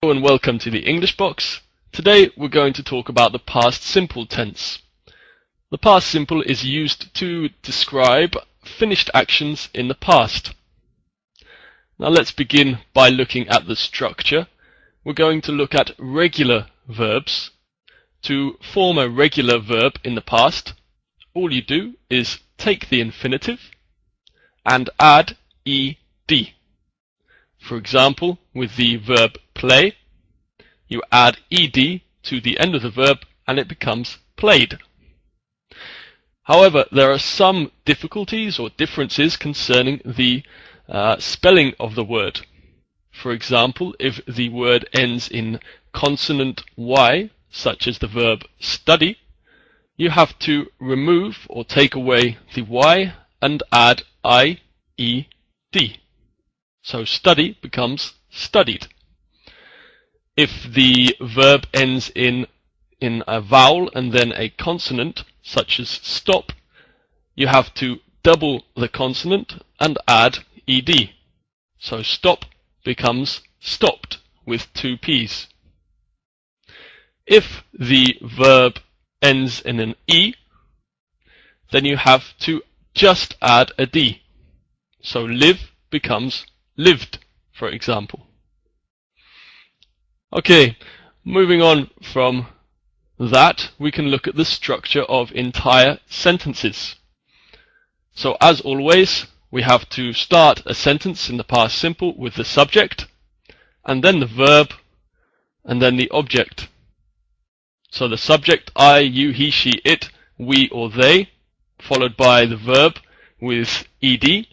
Hello and welcome to the English box. Today we're going to talk about the past simple tense. The past simple is used to describe finished actions in the past. Now let's begin by looking at the structure. We're going to look at regular verbs. To form a regular verb in the past, all you do is take the infinitive and add ed. For example, with the verb play, you add ed to the end of the verb and it becomes played. However, there are some difficulties or differences concerning the spelling of the word. For example, if the word ends in consonant Y, such as the verb study, you have to remove or take away the Y and add I-E-D. So study becomes studied. If the verb ends in a vowel and then a consonant, such as stop, you have to double the consonant and add ed. So stop becomes stopped with two P's. If the verb ends in an E, then you have to just add a D. So live becomes lived, for example. Okay, moving on from that, we can look at the structure of entire sentences. So as always, we have to start a sentence in the past simple with the subject, and then the verb, and then the object. So the subject, I, you, he, she, it, we or they, followed by the verb with ed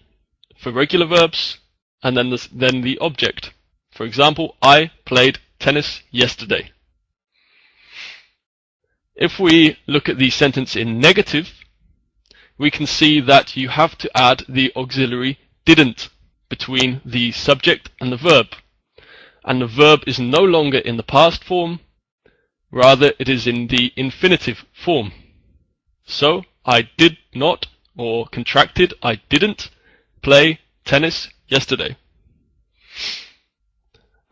for regular verbs, and then the object. For example, I played tennis yesterday. If we look at the sentence in negative, we can see that you have to add the auxiliary didn't between the subject and the verb. And the verb is no longer in the past form, rather it is in the infinitive form. So, I did not, or contracted, I didn't play tennis yesterday.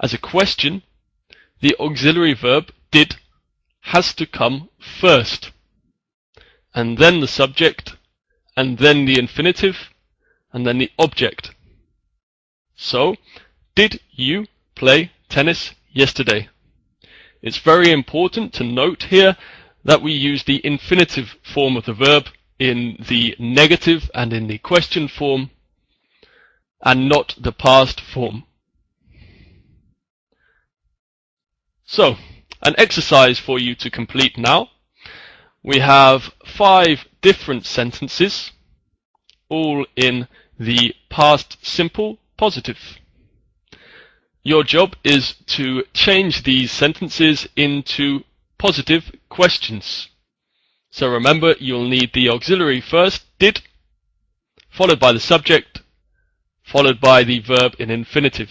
As a question, the auxiliary verb did has to come first, and then the subject, and then the infinitive, and then the object. So, did you play tennis yesterday? It's very important to note here that we use the infinitive form of the verb in the negative and in the question form, and not the past form. So, an exercise for you to complete now. We have 5 different sentences, all in the past simple positive. Your job is to change these sentences into positive questions. So remember, you'll need the auxiliary first, did, followed by the subject, followed by the verb in infinitive.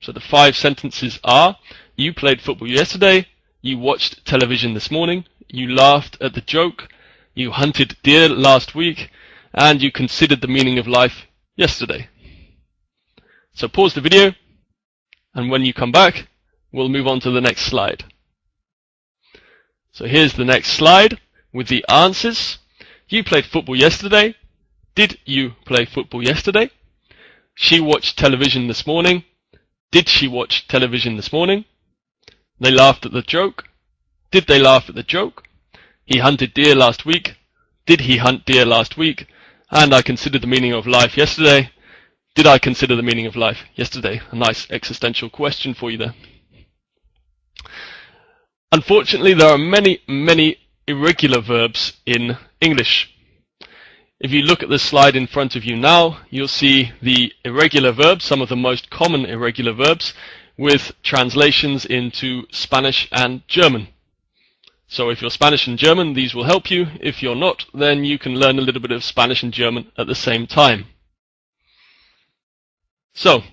So the 5 sentences are: you played football yesterday, you watched television this morning, you laughed at the joke, you hunted deer last week, and you considered the meaning of life yesterday. So pause the video, and when you come back, we'll move on to the next slide. So here's the next slide with the answers. You played football yesterday. Did you play football yesterday? She watched television this morning. Did she watch television this morning? They laughed at the joke. Did they laugh at the joke? He hunted deer last week. Did he hunt deer last week? And I considered the meaning of life yesterday. Did I consider the meaning of life yesterday? A nice existential question for you there. Unfortunately, there are many irregular verbs in English. If you look at the slide in front of you now, you'll see the irregular verbs, some of the most common irregular verbs, with translations into Spanish and German. So if you're Spanish and German, these will help you. If you're not, then you can learn a little bit of Spanish and German at the same time. So,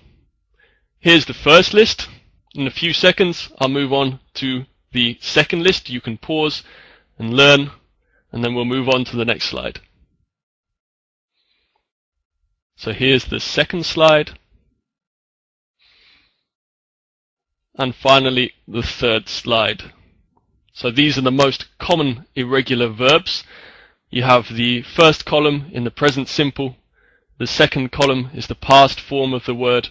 here's the first list. In a few seconds, I'll move on to the second list. You can pause and learn, and then we'll move on to the next slide. So here's the second slide. and finally the third slide. So these are the most common irregular verbs. You have the first column in the present simple, the second column is the past form of the word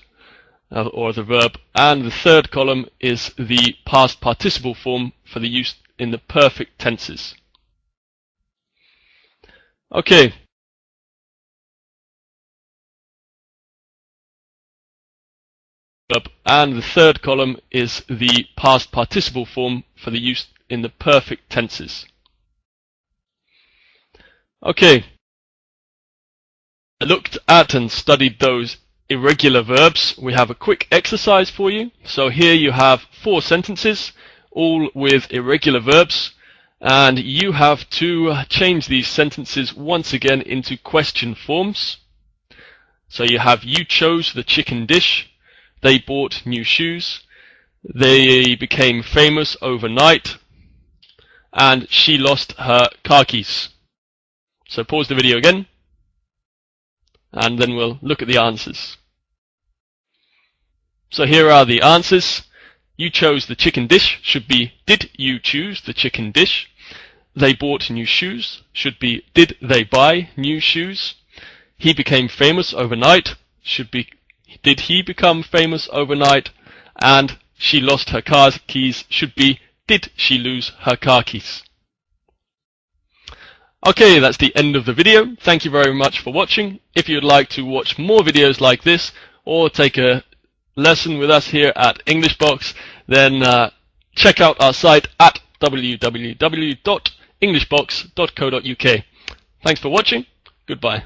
or the verb, and the third column is the past participle form for the use in the perfect tenses. Okay. And the third column is the past participle form for the use in the perfect tenses. Okay. I looked at and studied those irregular verbs. We have a quick exercise for you. So here you have 4 sentences, all with irregular verbs, and you have to change these sentences once again into question forms. So you have: you chose the chicken dish, they bought new shoes, they became famous overnight, and she lost her car keys. So pause the video again, and then we'll look at the answers. So here are the answers. You chose the chicken dish should be: did you choose the chicken dish? They bought new shoes should be: did they buy new shoes? He became famous overnight should be: did he become famous overnight? And she lost her car keys should be: did she lose her car keys? Okay, that's the end of the video. Thank you very much for watching. If you'd like to watch more videos like this or take a lesson with us here at Englishbox, then check out our site at www.englishbox.co.uk. Thanks for watching. Goodbye.